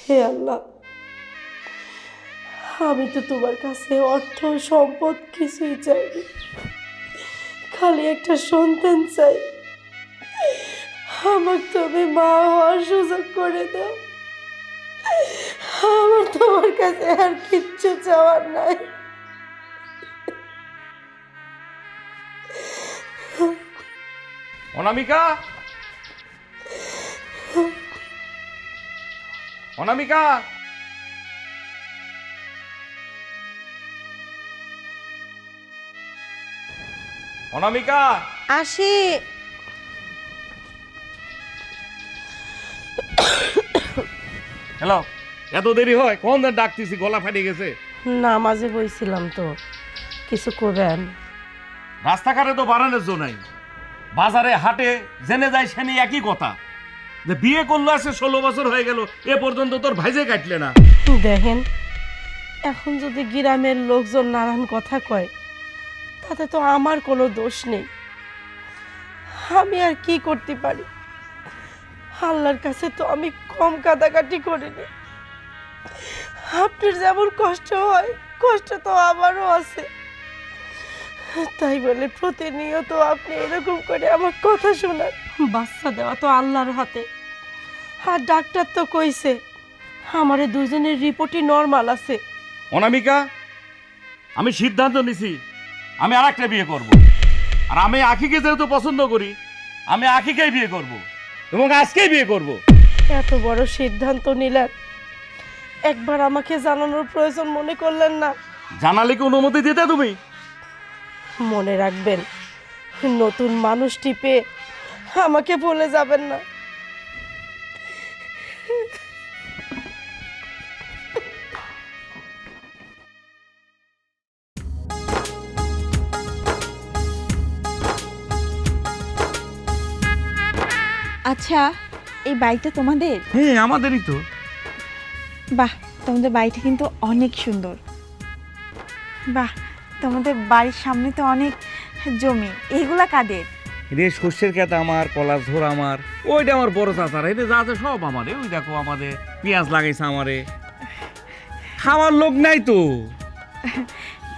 হে আল্লাহ, আমি তো তোমার কাছে অর্থ সম্পদ কিছুই চাইনি, খালি একটা সন্তান চাই। আমার তুমি মা হওয়ার সুযোগ করে দাও। আমার তোমার কাছে আর কিচ্ছু চাওয়ার নাই। অনামিকা, অনামিকা, অনামিকা, আসি। হ্যালো। এত দেরি হয়? কোন ডাকতেছি, গলা ফাটে গেছে। নামাজে বইছিলাম তো, কিছু করবেন? রাস্তাঘাটে তো বাড়ানোর জো নাই, বাজারে হাটে জেনে যায় সেনে একই কথা, যে বিয়ে করলো আসে 16 বছর হয়ে গেল, এ পর্যন্ত তোর ভাইজে কাটলে না। দেখেন, এখন যদি গ্রামের লোকজন নানান কথা কয়, তাতে তো আমার কোনো দোষ নেই। আমি আর কি করতে পারি? আল্লাহর কাছে তো আমি কম কাটাকাটি করিনি। আপনার যেমন কষ্ট হয়, কষ্ট তো আমারও আছে। তাই বলে প্রতিনিয়ত আপনি এরকম করে আমার কথা শোনান। বাচ্চা দেওয়া তো আল্লাহর হাতে। আর ডাক্তার তো কইছে আমারে দুজনের রিপোর্টই নরমাল আছে। অনামিকা, আমি সিদ্ধান্ত নিছি আমি আর একটা বিয়ে করব। আর আমি আখিকে যেহেতু পছন্দ করি, আমি আখিকেই বিয়ে করব এবং আজকেই বিয়ে করব। এত বড় সিদ্ধান্ত নিলেন, একবার আমাকে জানানোর প্রয়োজন মনে করলেন না? জানালে কি অনুমতি দিতে তুমি? মনে রাখবেন, নতুন মানুষটি পেয়ে আমাকে ভুলে যাবেন না। আচ্ছা, এই বাড়িটা তোমাদের? হ্যাঁ, আমাদেরই তো। বাহ, তোমাদের বাড়িটা কিন্তু অনেক সুন্দর। বাহ, তোমাদের বাড়ির সামনে তো অনেক জমি, এইগুলা কাদের? রে শস্যের ক্ষেত আমার, কলার ঝোর আমার, ওইটা আমার বড় চাচার, এটা যা আছে সব আমারে। ওই দেখো আমাদের পেঁয়াজ লাগাইছে আমারে। খাওয়ার লোক নাই তো।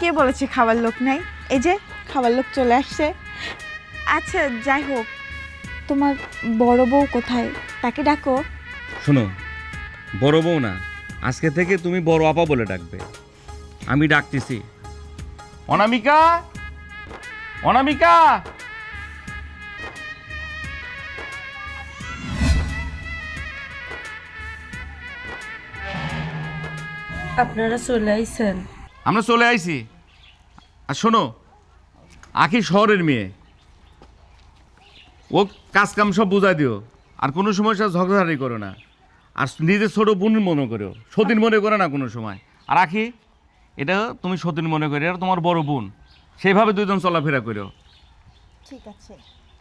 কে বলেছে খাবার লোক নাই? এই যে খাবার লোক চলে আসছে। আচ্ছা, যাই হোক, তোমার বড় বউ কোথায়? তাকে ডাকো। শোনো, বড় বউ না, আজকে থেকে তুমি বড় আপা বলে ডাকবে। আমি ডাকতেছি। অনামিকা, অনামিকা। আপনারা চলে আইছেন? আমরা চলে আইছি। আর শোনো, আখি শহরের মেয়ে, ও কাজ কাম সব বুঝাই দিও। আর কোনো সময় সে ঝগড়াঝাড়ি করো না। আর নিজের ছোট বোন মনে করো, সতীন মনে করো না কোনো সময়। আর আখি, এটা তুমি সতীন মনে করো, এটা তোমার বড় বোন। সেইভাবে দুইজন চলাফেরা করো। ঠিক আছে।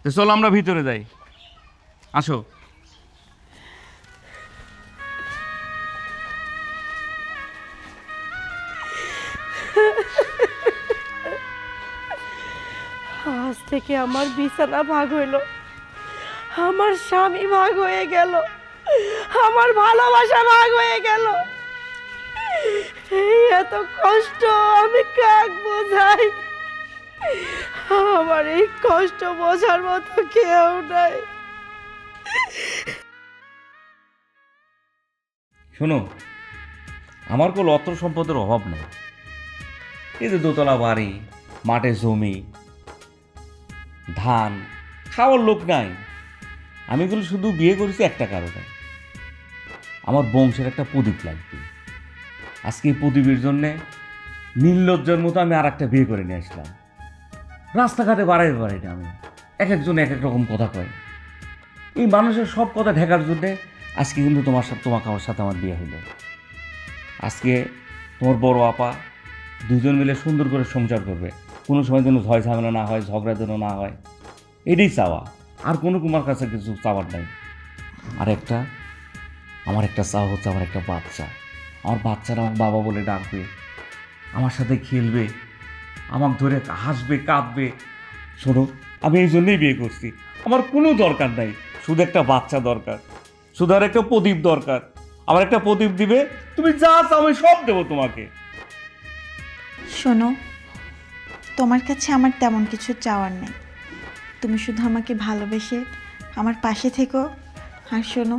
তো চলো আমরা ভিতরে যাই, আসো। আজ থেকে আমার বিছানা ভাগ হইল, আমার স্বামী ভাগ হয়ে গেল, আমার ভালোবাসা ভাগ হয়ে গেল। এই এত কষ্ট আমি কাক বোঝাই? আমার এই কষ্ট বোঝার মতো কেউ নাই। শোনো, আমার কোনো অর্থ সম্পদের অভাব নেই। এই যে দোতলা বাড়ি, মাঠে জমি, ধান, খাওয়ার লোক নাই। আমি এগুলো শুধু বিয়ে করেছি একটা কারণে, আমার বংশের একটা প্রদীপ লাগবে। আজকে এই প্রদীপের জন্যে নির্লজ্জের মতো আমি আর একটা বিয়ে করে নিয়ে আসলাম। রাস্তাঘাটে বাড়াইতে পারি না আমি, এক একজন এক এক রকম কথা কয়। এই মানুষের সব কথা ঢাকার জন্যে আজকে কিন্তু তোমাকে আমার সাথে আমার বিয়ে হলো। আজকে তোমার বড় আপা দুজন মিলে সুন্দর করে সংসার করবে, কোনো সময় যেন ঝয় ঝামেলা না হয়, ঝগড়া যেন না হয়, এটাই চাওয়া। আর কোনো তোমার কাছে কিছু চাওয়ার নাই। আর আমার একটা চাওয়া হচ্ছে, আমার একটা বাচ্চা। আমার বাচ্চারা আমার বাবা বলে ডাকবে, আমার সাথে খেলবে, আমাকে ধরে হাসবে, কাঁদবে। শোনো, আমি এই জন্যই বিয়ে করছি। আমার কোনো দরকার নাই, শুধু একটা বাচ্চা দরকার, শুধু আর একটা প্রদীপ দরকার। আমার একটা প্রদীপ দিবে, তুমি যা চাও আমি সব দেবো তোমাকে। শোনো, তোমার কাছে আমার তেমন কিছু চাওয়ার নেই। তুমি শুধু আমাকে ভালোবেসে আমার পাশে থেকো। আর শোনো,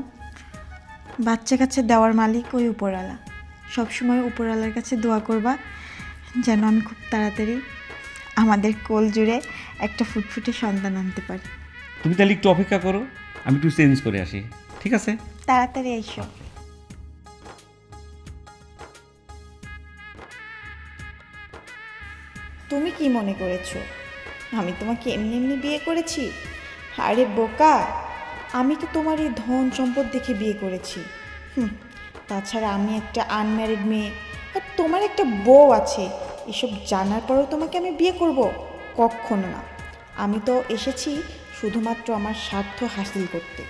বাচ্চা কাছে দেওয়ার মালিক ওই উপরওয়ালা। সবসময় উপরওয়ালার কাছে দোয়া করবা যেন আমি খুব তাড়াতাড়ি আমাদের কোল জুড়ে একটা ফুটফুটে সন্তান আনতে পারি। তুমি তাহলে একটু অপেক্ষা করো, আমি একটু চেঞ্জ করে আসি, ঠিক আছে? তাড়াতাড়ি এসো। তুমি কি মনে করেছো আমি তোমাকে এমনি এমনি বিয়ে করেছি? আরে বোকা, আমি তো তোমার এই ধন সম্পদ দেখে বিয়ে করেছি। তাছাড়া আমি একটা আনম্যারিড মেয়ে, আর তোমার একটা বউ আছে। এসব জানার পরেও তোমাকে আমি বিয়ে করব? কখনো না। আমি তো এসেছি শুধুমাত্র আমার স্বার্থ হাসিল করতে।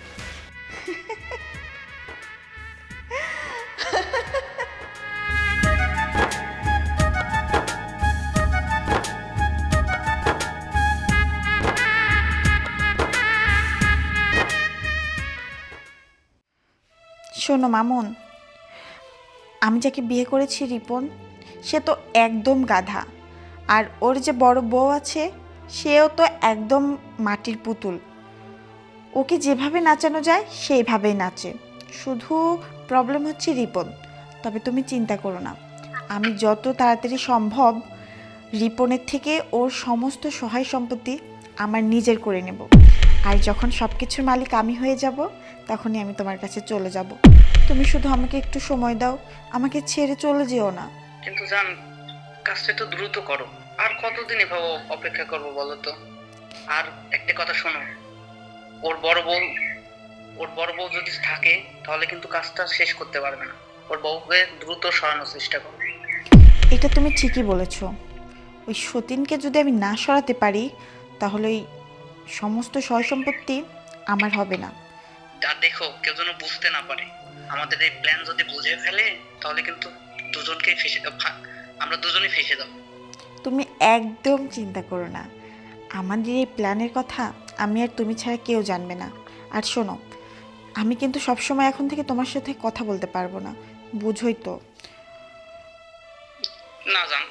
শোনো মামুন, আমি যাকে বিয়ে করেছি রিপন, সে তো একদম গাধা। আর ওর যে বড় বউ আছে, সেও তো একদম মাটির পুতুল। ওকে যেভাবে নাচানো যায় সেইভাবেই নাচে। শুধু প্রবলেম হচ্ছে রিপন। তবে তুমি চিন্তা করো না, আমি যত তাড়াতাড়ি সম্ভব রিপনের থেকে ওর সমস্ত সহায় সম্পত্তি আমার নিজের করে নেব। আর যখন সব কিছুর মালিক আমি হয়ে যাব, তখনই আমি তোমার কাছে চলে যাব। তুমি শুধু আমাকে একটু সময় দাও, আমাকে ছেড়ে চলে যেও না। কিন্তু জান, কাজটা একটু দ্রুত করো। আর কতদিন এভাবে অপেক্ষা করবো বলো তো? আর একটা কথা শোনো, ওর বড় বউ যদি থাকে তাহলে কিন্তু কাজটা শেষ করতে পারবে না। ওর বউকে দ্রুত সরানোর চেষ্টা করো। এটা তুমি ঠিকই বলেছ। ওই সতীনকে যদি আমি না সরাতে পারি, তাহলে ওই সমস্ত সয় সম্পত্তি আমার হবে না। আর দেখো, কেউ যেন বুঝতে না পারে। আমাদের এই প্ল্যান যদি বুঝে ফেলে তাহলে কিন্তু আমরা দুজনেই ফেসে যাবো। তুমি একদম চিন্তা করো না, আমাদের এই প্ল্যানের কথা আমি আর তুমি ছাড়া কেউ জানবে না। আর শোনো, আমি কিন্তু সবসময় এখন থেকে তোমার সাথে কথা বলতে পারবো না, বুঝোই তো। না জান,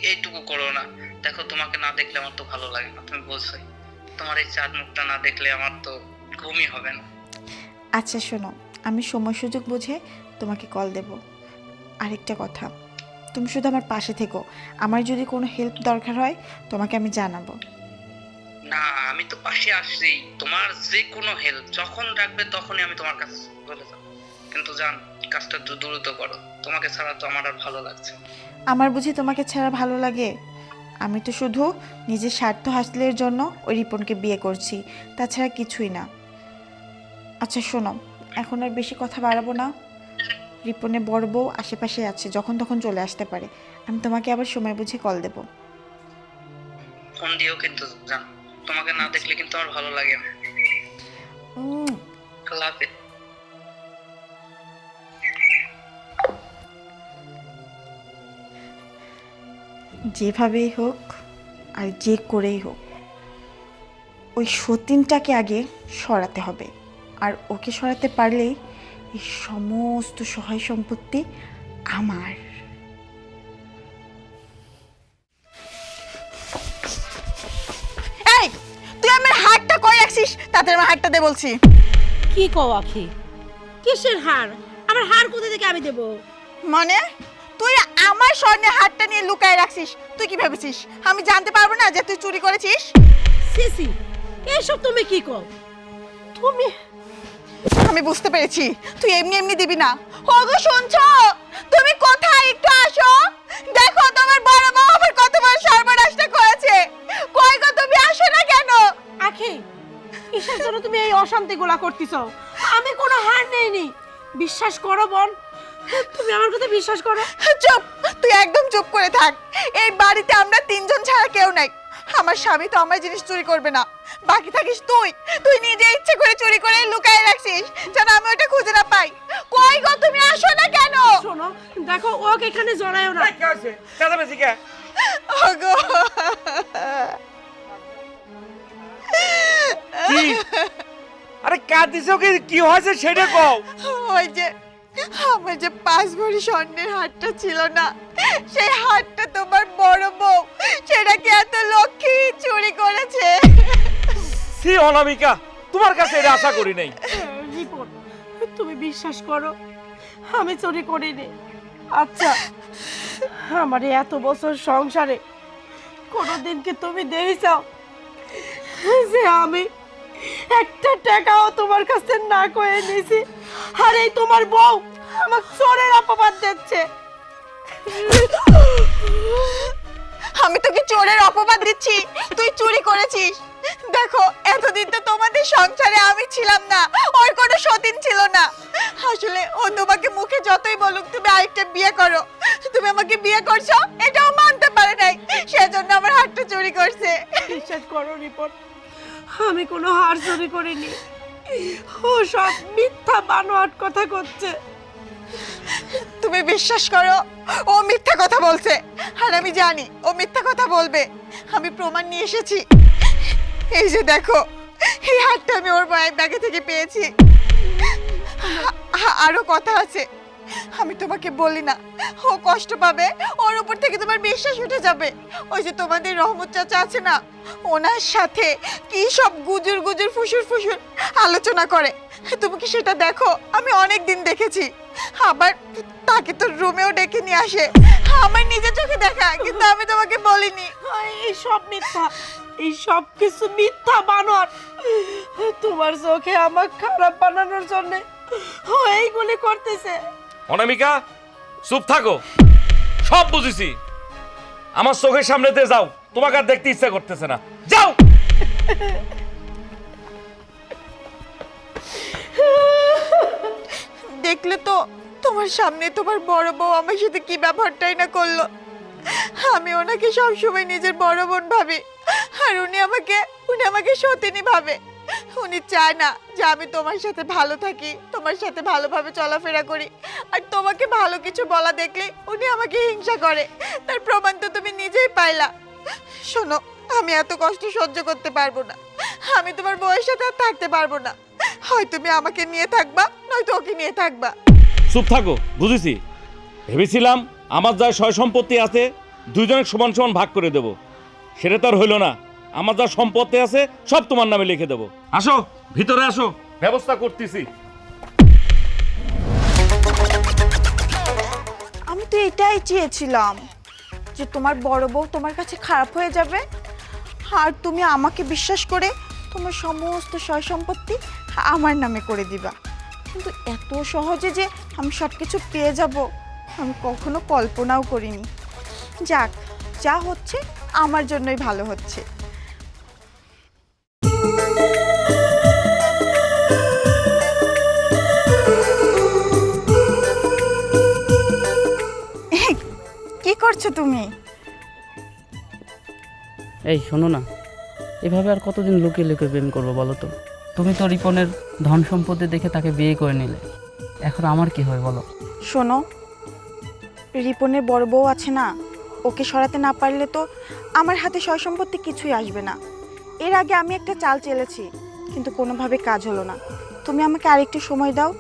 এইটুকু করো না। দেখো, তোমাকে না দেখলে আমার তো ভালো লাগে না, তুমি বলছোই। তোমার এই চাঁদ মুখটা না দেখলে আমার তো ঘুমই হবে না। আচ্ছা শোনো, আমি সময় সুযোগ বুঝে তোমাকে কল দেব। আরেকটা কথা, তুমি শুধু আমার পাশে থেকো। আমার যদি কোনো হেল্প দরকার হয় তোমাকে আমি জানাবো। না, আমি তো পাশে আসছি। তোমার যে কোনো হেল্প যখন রাখবে তখনই আমি তোমার কাছে চলে যাব। কিন্তু জান, কাজটা দ্রুত করো। তোমাকে ছাড়া তো আমার আর ভালো লাগছে না। আমার বুঝি তোমাকে ছাড়া ভালো লাগে? আমি তো শুধু নিজের স্বার্থ হাসিলের জন্য ওই রিপনকে বিয়ে করছি, তাছাড়া কিছুই না। আচ্ছা শোনো, এখন আর বেশি কথা বাড়াবো না। রিপনের বড় বউ আশেপাশে আছে, যখন তখন চলে আসতে পারে। আমি তোমাকে আবার সময় বুঝে কল দেব। ফোন দিও কিন্তু জান, তোমাকে না দেখলে কিন্তু আমার ভালো লাগে না। আল্লাহ হাফেজ। যেভাবেই হোক আর যে করেই হোক, ওই সতীনটাকে আগে সরাতে হবে। আর ওকে সরাতে পারলেই এই সমস্ত সহায় সম্পত্তি আমার। এই, তুই আমার হাতটা কই রাখছিস? তাতে আমার হাতটা দে বলছি। কি কও আখি? কিসের হার? আমার হার কোথা থেকে আমি দেব? মানে তুই আমার স্বর্ণের হাতটা নিয়ে লুকায় রাখছিস? তুই কি ভেবেছিস আমি জানতে পারবো না যে তুই চুরি করেছিস? সিসি, এসব তুমি কি কও? আমি বুঝতে পেরেছি তুই এমনি এমনি দিবি না। ওগো শুনছো? তুমি কোথায়? একটু আসো, দেখো তোমার বড় বউ আমার কত বড় সর্বনাশটা করেছে। কই গো, তুমি আসো না কেন? আখি, কিসের জন্য তুমি এই অশান্তিগুলা করতেছো? আমি কোনো হার নেইনি। বিশ্বাস করো বোন, তুমি আমার কথা বিশ্বাস করো। চুপ, তুই একদম চুপ করে থাক। এই বাড়িতে আমরা তিনজন ছাড়া কেউ নাই। আমার স্বামী তো আমার জিনিস চুরি করবে না। বাকি থাকিস তুই। তুই নিজে ইচ্ছে করে চুরি করে লুকায় রাখছিস যেন আমি ওটা খুঁজে না পাই। কই গো, তুমি আসো না কেন? শোনো, দেখো ওকে এখানে জড়ায়ও না। কি হয়েছে? চাচামেচি কে? ওগো, কি? আরে কাঁদিছো কি? কি হয়েছে সেটা কও। ওই যে আমার যে 5 ভরি স্বর্ণের হারটা ছিল না, সেই হারটা তোমার বড় বউ সেটাকে এত লক্ষ্মী চুরি করেছে। সি অনামিকা, তোমার কাছে এটা আশা করি নাই। রিপন, তুমি বিশ্বাস করো আমি চুরি করিনি। আচ্ছা, আমার এই এত বছর সংসারে কোনোদিন কি তুমি দেখেছো যে আমি একটা টাকাও তোমার কাছে না কয়ে নিয়েছি? আর এই তোমার বউ আমার চোরের অপবাদ দিচ্ছে। আমি তোকে চোরের অপবাদ দিচ্ছি? তুই চুরি করেছিস। দেখো, এতদিন তো তোমাদের সংসারে আমি ছিলাম না, ওর কোনো সতীন ছিল না। আসলে ও তোমাকে মুখে যতই বলুক তুমি আরেকটা বিয়ে করো, তুমি আমাকে বিয়ে করছো এটাও মানতে পারে নাই, সেজন্য আমার হাতটা চুরি করছে। বিশ্বাস করো রিপন, আমি কোনো হার চুরি করিনি। ও সব মিথ্যা বানোয়াট কথা করছে। তুমি বিশ্বাস করো, ও মিথ্যা কথা বলছে। আর আমি জানি ও মিথ্যা কথা বলবে, আমি প্রমাণ নিয়ে এসেছি। এই যে দেখো, এই হাতটা আমি ওর মায়ের ব্যাগে থেকে পেয়েছি। আরো কথা আছে, আমি তোমাকে বলি না, ও কষ্ট পাবে, ওর উপর থেকে তোমার বিশ্বাস উঠে যাবে। ওই যে তোমাদের রহমত চাচা আছে না, ওনার সাথে কি সব গুজুর গুজুর ফুসুর ফুসুর আলোচনা করে, তুমি কি সেটা দেখো? আমি অনেক দিন দেখেছি। আবার তাকে তো রুমেও ডেকে নিয়ে আসে, আমার নিজের চোখে দেখা, কিন্তু আমি তোমাকে বলিনি। এই সব মিথ্যা, এই সব কিছু মিথ্যা বানোয়াট। তোমার চোখে আমার খারাপ বানানোর জন্য ও এইগুলি করতেছে। অনামিকা, চুপ থাকো, সব বুঝেছি। আমার চোখের সামনেতে যাও, তোমাকে আর দেখতে ইচ্ছা করতেছে না, যাও। দেখলে তো তোমার সামনে তোমার বড় বউ আমার সাথে কি ব্যবহারটাই না করলো। আমি ওনাকে সবসময় নিজের বড় বোন ভাবি, আর উনি আমাকে সতীনী ভাবে। উনি চায় না যে আমি তোমার সাথে ভালো থাকি, তোমার সাথে ভালোভাবে চলাফেরা করি। আর তোমাকে ভালো কিছু বলা দেখলে উনি আমাকে হিংসা করে। তার প্রমাণ তো তুমি নিজেই পাইলা। শোনো, আমি এত কষ্ট সহ্য করতে পারবো না, আমি তোমার বউয়ের সাথে আর থাকতে পারবো না। হয় তুমি আমাকে নিয়ে থাকবা, নয়তো ওকে নিয়ে থাকবা। চুপ থাকো, বুঝেছি। ভেবেছিলাম আমার যা সয় সম্পত্তি আছে দুইজনে সমান সমান ভাগ করে দেব, সেটা তো আর হইল না। আমার যা সম্পত্তি আছে সব তোমার নামে লিখে দেব। আসো, ভিতরে আসো, ব্যবস্থা করতেছি। আমি তো এটাই চেয়েছিলাম যে তোমার বড় বউ তোমার কাছে খারাপ হয়ে যাবে, আর তুমি আমাকে বিশ্বাস করে তোমার সমস্ত সয় সম্পত্তি আমার নামে করে দিবা। কিন্তু এত সহজে যে আমি সব কিছু পেয়ে যাব আমি কখনো কল্পনাও করিনি। যাক, যা হচ্ছে আমার জন্যই ভালো হচ্ছে। কি করছো তুমি? এই শোনো না, এভাবে আর কতদিন লুকিয়ে লুকিয়ে প্রেম করবো বলো তো? তুমি তো রিপনের ধন সম্পত্তি দেখে তাকে বিয়ে করে নিলে, এখন আমার কি হয় বলো? শোনো, রিপনের বড় বউ আছে না, ওকে সরাতে না পারলে তো আমার হাতে সয় সম্পত্তি কিছুই আসবে না। এর আগে আমি একটা চাল চেলেছি, কিন্তু কোনোভাবে কাজ হলো না। তুমি আমাকে আরেকটু সময় দাও,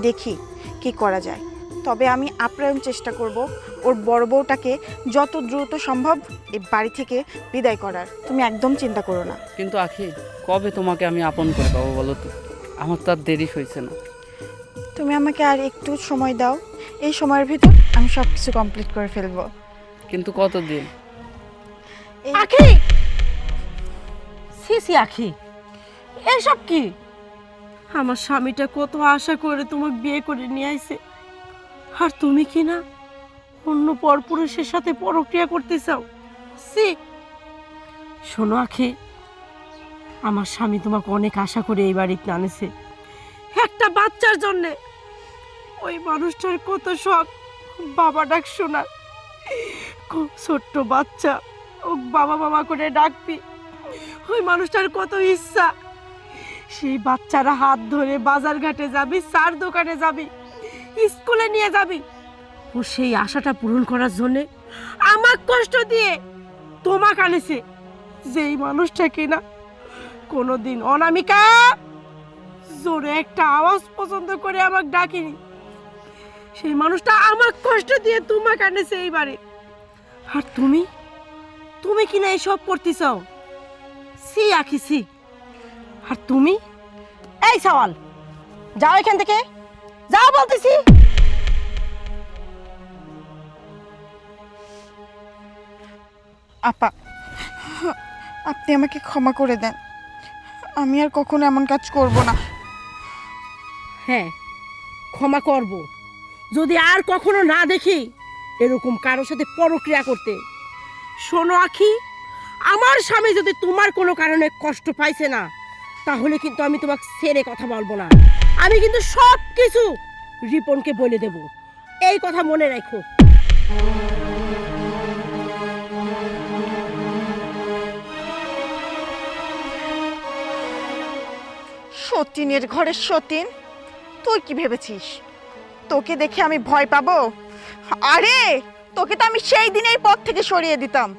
দেখি কি করা যায়। তবে আমি আপ্রাণ চেষ্টা করব ওর বড় বউটাকে যত দ্রুত সম্ভব এই বাড়ি থেকে বিদায় করার। তুমি একদম চিন্তা করো না। কিন্তু আখি, কবে তোমাকে আমি আপন করে পাবো বলো তো? আমার তো আর দেরি হয়েছে না। তুমি আমাকে আর একটু সময় দাও, এই সময়ের ভিতর আমি সব কিছু কমপ্লিট করে ফেলবো। কিন্তু কতদিন? আখি, সিসি আখি, এসব কি? আমার স্বামীটা কত আশা করে তোমাকে বিয়ে করে নিয়ে আইছে, আর তুমি কি না অন্য পরপুরুষের সাথে পরক্রিয়া করতে চাও? সি, শোনো আখি, আমার স্বামী তোমাকে অনেক আশা করে এই বাড়িতে আনেছে একটা বাচ্চার জন্যে। ওই মানুষটার কত শখ বাবা ডাক শোনার, খুব ছোট্ট বাচ্চা ও বাবা বাবা করে ডাকবি। ওই মানুষটার কত ইচ্ছা সেই বাচ্চারা হাত ধরে বাজার ঘাটে যাবি, চার দোকানে যাবি, স্কুলে নিয়ে যাবি। ও সেই আশাটা পূরণ করার জন্যে আমার কষ্ট দিয়ে তোমাকে আনেছে। যেই মানুষটা কিনা কোনোদিন অনামিকা জোরে একটা আওয়াজ পছন্দ করে আমাকে ডাকিনি, সেই মানুষটা আমার কষ্ট দিয়ে তোমাকে আনেছে এই বাড়ি, আর তুমি তুমি কিনা এসব করতে চাও? সি আখি সি। আর তুমি, এই সওয়াল, যাও এখান থেকে, যাও বলতেছি। আপা, আপনি আমাকে ক্ষমা করে দেন, আমি আর কখনো এমন কাজ করব না। হ্যাঁ, ক্ষমা করব যদি আর কখনো না দেখি এরকম কারোর সাথে পরক্রিয়া করতে। শোনো আখি, আমার স্বামী যদি তোমার কোনো কারণে কষ্ট পাইছে না, তাহলে কিন্তু আমি তোমাকে ছেড়ে কথা বলবো না। আমি কিন্তু সব কিছু রিপনকে বলে দেব, এই কথা মনে রাখো। সতীনের ঘরে সতীন, তুই কি ভেবেছিস তোকে দেখে আমি ভয় পাবো? আরে তোকে তো আমি সেই দিনেই পথ থেকে সরিয়ে দিতাম,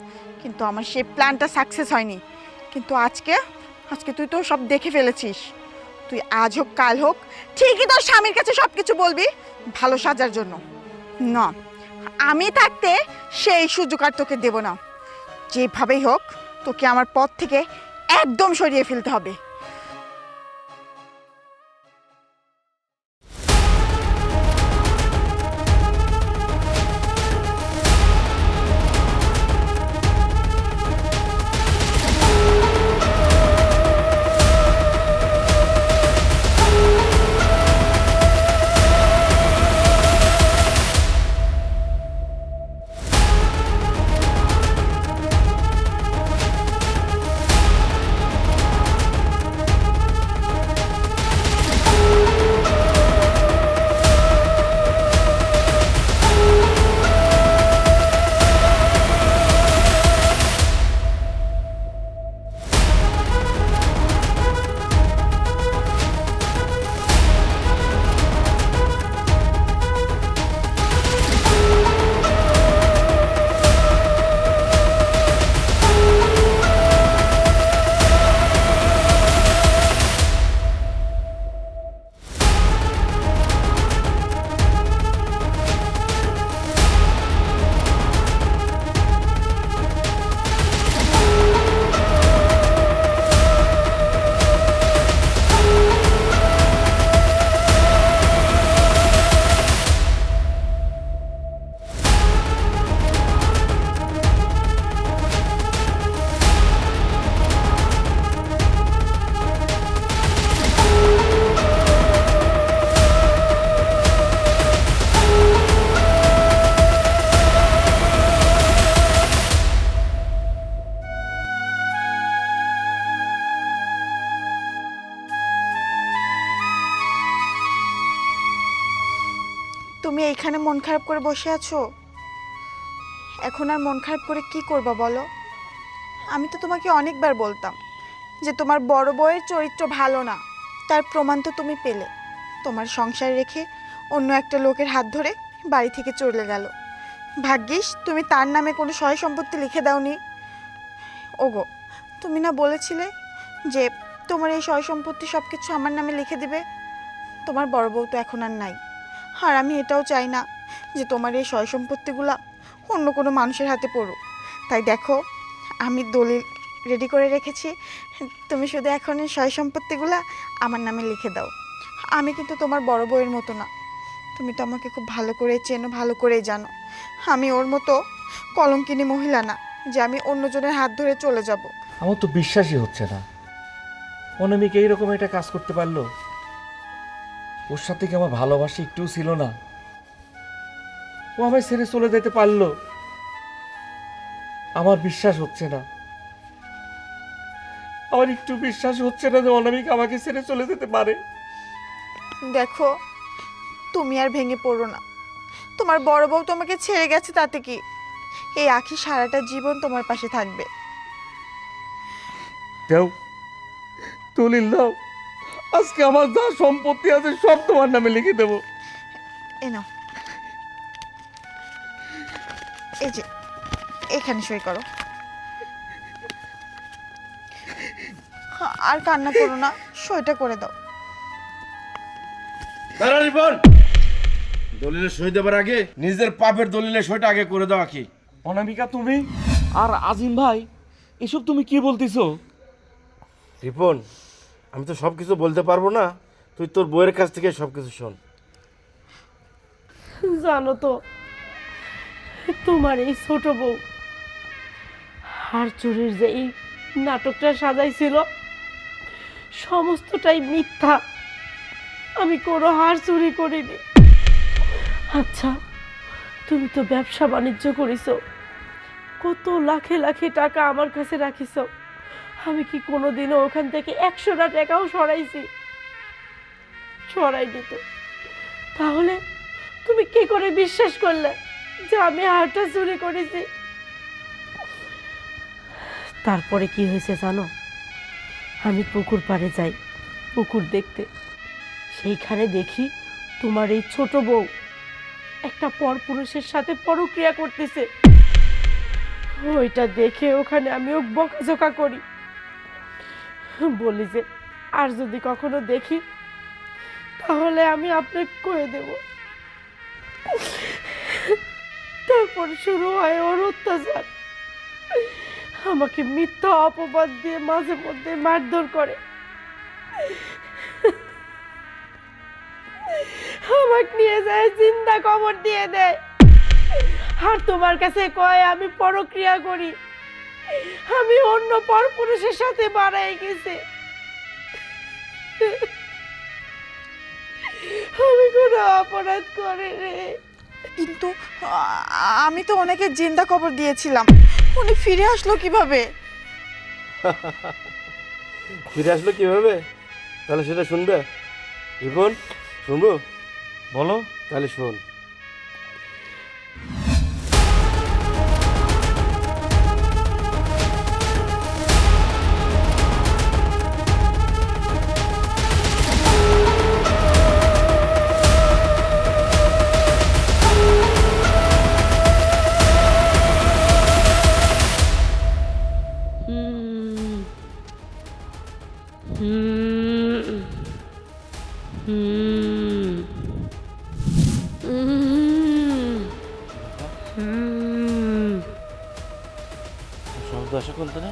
কিন্তু আমার সেই প্ল্যানটা সাকসেস হয়নি। কিন্তু আজকে আজকে তুই তো সব দেখে ফেলেছিস। তুই আজ হোক কাল হোক ঠিকই তোর স্বামীর কাছে সব কিছু বলবি ভালো সাজার জন্য। না, আমি থাকতে সেই সুযোগ আর তোকে দেব না। যেভাবেই হোক তোকে আমার পথ থেকে একদম সরিয়ে ফেলতে হবে। তুমি এইখানে মন খারাপ করে বসে আছো? এখন আর মন খারাপ করে কি করবা বলো? আমি তো তোমাকে অনেকবার বলতাম যে তোমার বড় বউয়ের চরিত্র ভালো না, তার প্রমাণ তো তুমি পেলে। তোমার সংসার রেখে অন্য একটা লোকের হাত ধরে বাড়ি থেকে চলে গেল। ভাগ্যিস তুমি তার নামে কোনো সয় সম্পত্তি লিখে দাওনি। ওগো, তুমি না বলেছিলে যে তোমার এই সয় সম্পত্তি সব কিছু আমার নামে লিখে দিবে? তোমার বড় বউ তো এখন আর নাই, আর আমি এটাও চাই না যে তোমার এই সয় সম্পত্তিগুলো অন্য কোনো মানুষের হাতে পড়ুক। তাই দেখো, আমি দলিল রেডি করে রেখেছি, তুমি শুধু এখন এই সয় সম্পত্তিগুলো আমার নামে লিখে দাও। আমি কিন্তু তোমার বড় বউয়ের মতো না, তুমি তো আমাকে খুব ভালো করে চেনো, ভালো করেই জানো। আমি ওর মতো কলঙ্কিনী মহিলা না যে আমি অন্যজনের হাত ধরে চলে যাব। আমার তো বিশ্বাসই হচ্ছে না অনামিকা এইরকম একটা কাজ করতে পারলো। ওর সাথে কি আমার ভালোবাসা একটুও ছিল না? ও আমায় ছেড়ে চলে যেতে পারলো? আমার বিশ্বাস হচ্ছে না, আমার একটু বিশ্বাস হচ্ছে না যে অনামিকা আমাকে ছেড়ে চলে যেতে পারে। দেখো, তুমি আর ভেঙে পড়ো না। তোমার বড় বউ তোমাকে ছেড়ে গেছে, তাতে কি? এই আখি সারাটা জীবন তোমার পাশে থাকবে। দাও, দলিল দাও, আজকে আমার যা সম্পত্তি আছে সব তোমার নামে লিখে দেবো। এ নাও, এই যে এখানে সই করো। আর কান্না করো না, সইটা করে দাও। দাঁড়া রিপন, দলিলে সই দেবার আগে নিজের পাপের দলিলে সইটা আগে করে দেওয়া কি? অনামিকা তুমি আর আজিম ভাই এসব তুমি কি বলতেছো? রিপন, আমি তো সব কিছু বলতে পারবো না, তুই তোর বউয়ের কাছ থেকে সব কিছু শোন। জানো তো তোমার এই ছোট বউ হাড় চুরির যে এই নাটকটা সাজাইছিল সমস্তটাই মিথ্যা। আমি কোনো হাড় চুরি করিনি। আচ্ছা, তুমি তো ব্যবসা বাণিজ্য করিছো, কত লাখে লাখে টাকা আমার কাছে রাখিছ, আমি কি কোনোদিনও ওখান থেকে 100টা টাকাও সরাইছি? সরাইনি তো। তাহলে তুমি কি করে বিশ্বাস করলে যে আমি হারটা চুরি করেছি? তারপরে কি হয়েছে জানো? আমি পুকুর পাড়ে যাই পুকুর দেখতে, সেইখানে দেখি তোমার এই ছোট বউ একটা পরপুরুষের সাথে পরক্রিয়া করতেছে। ওইটা দেখে ওখানে আমিও বকাঝকা করি, বলি যে আর যদি কখনো দেখি তাহলে আমি আপনাকে কয়ে দেব। তারপর শুরু হয় ওর অত্যাচার, আমাকে মিথ্যা অপবাদ দিয়ে মাঝে মধ্যে মারধর করে, আমাকে নিয়ে যায় জিন্দা কবর দিয়ে দেয়, আর তোমার কাছে কয় আমি পরক্রিয়া করি, আমি অন্য পরপুরুষের সাথে বাড়াই গেছি। আমি কোনো অপরাধ করে রে। কিন্তু আমি তো অনেকে জিন্দা খবর দিয়েছিলাম, উনি ফিরে আসলো কিভাবে? ফিরে আসলো কিভাবে? তাহলে সেটা শুনবে রিপন? শুনবো? বলো। তাহলে শোন। শব্দ আসা কোন না?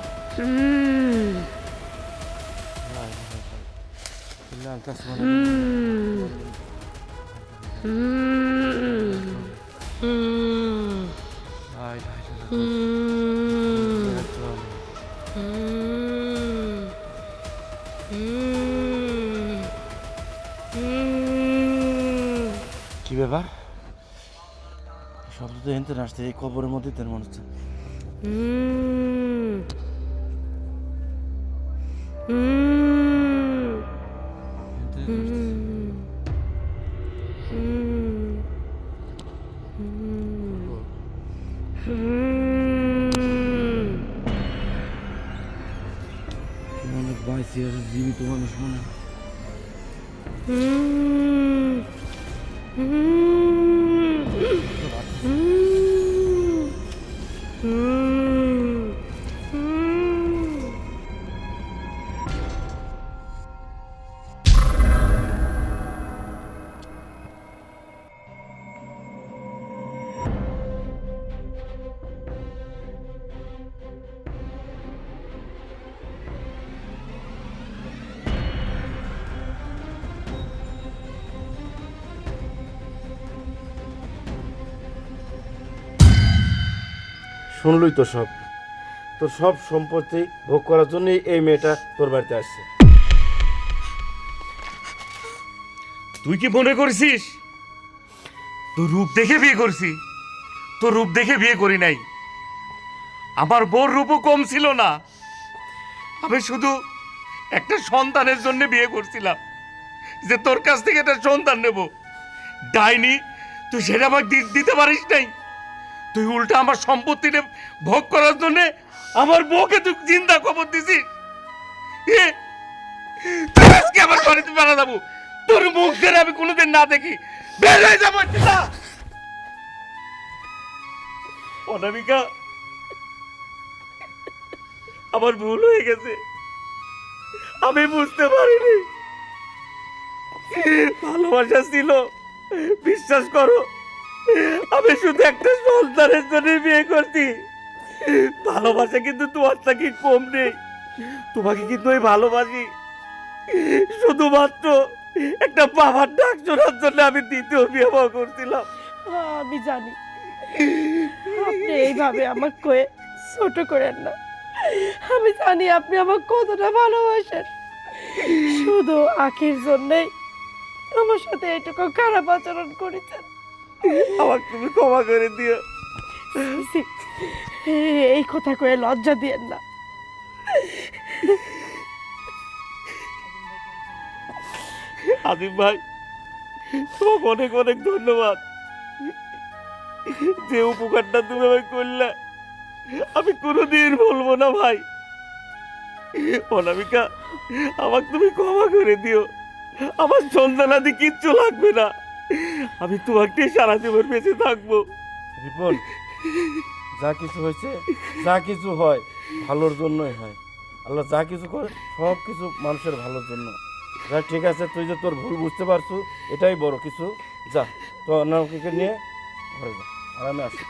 কি ব্যাপার? শব্দ তো এনতে আসছে, এই কবরের মধ্যে তেল মনে হচ্ছে। অনেক বাইসি আর জীবিত মানুষ মনে হয়। শুনলই তো সব, তোর সব সম্পত্তি ভোগ করার জন্যই এই মেয়েটা তোর বাড়িতে আসছে। তুই কি মনে করছিস তোর রূপ দেখে বিয়ে করছি? তোর রূপ দেখে বিয়ে করি নাই। আমার বোর রূপও কম ছিল না, আমি শুধু একটা সন্তানের জন্য বিয়ে করছিলাম, যে তোর কাছ থেকে একটা সন্তান নেব। ডাইনি, তুই সেটা আমাকে দিতে পারিস নাই। তুই উল্টা আমার সম্পত্তিটা ভোগ করার জন্য আমার বউকে তুই জিন্দা খবর দিছিস। তুই আজকে আমার বাড়িতে বেড়া যাবো, তোর মুখ ধরে আমি কোনোদিন না দেখি, বের হয়ে যাবো। অনামিকা, আমার ভুল হয়ে গেছে, আমি বুঝতে পারিনি। ভালোবাসা ছিল বিশ্বাস করো, আমি শুধু একটা সন্তানের জন্য বিয়ে করছি। ভালোবাসা কিন্তু তোমার থেকে কম নেই, তোমাকে কিন্তু আমি ভালোবাসি। শুধুমাত্র একটা বাবার ডাক শোনার জন্য আমি দ্বিতীয় বিবাহ করছিলাম। আমি জানি আপনি এইভাবে আমার কয়ে ছোট করেন না। আমি জানি আপনি আমার কতটা ভালোবাসেন। শুধু আখির জন্যই আমার সাথে এটুকু খারাপ আচরণ করেছেন। আমাকে তুমি ক্ষমা করে দিও। ছি, এই কথা কয়ে লজ্জা দিয়েন না। আজিম ভাই, তোমাকে অনেক অনেক ধন্যবাদ। যে উপকারটা তুমি আমায় করলে আমি কোনোদিন বলবো না ভাই। অনামিকা, আমাকে তুমি ক্ষমা করে দিও। আমার সন্তানাদি কিচ্ছু লাগবে না, আমি তোমাকে সারা জীবন বেঁচে থাকবো। রিপন, যা কিছু হয়েছে, যা কিছু হয় ভালোর জন্যই হয়। আল্লাহ যা কিছু করে সব কিছু মানুষের ভালোর জন্য। যা ঠিক আছে, তুই যে তোর ভুল বুঝতে পারছু এটাই বড় কিছু। যা তো অন্যকে নিয়ে ঘরে যা, আরামে আসি।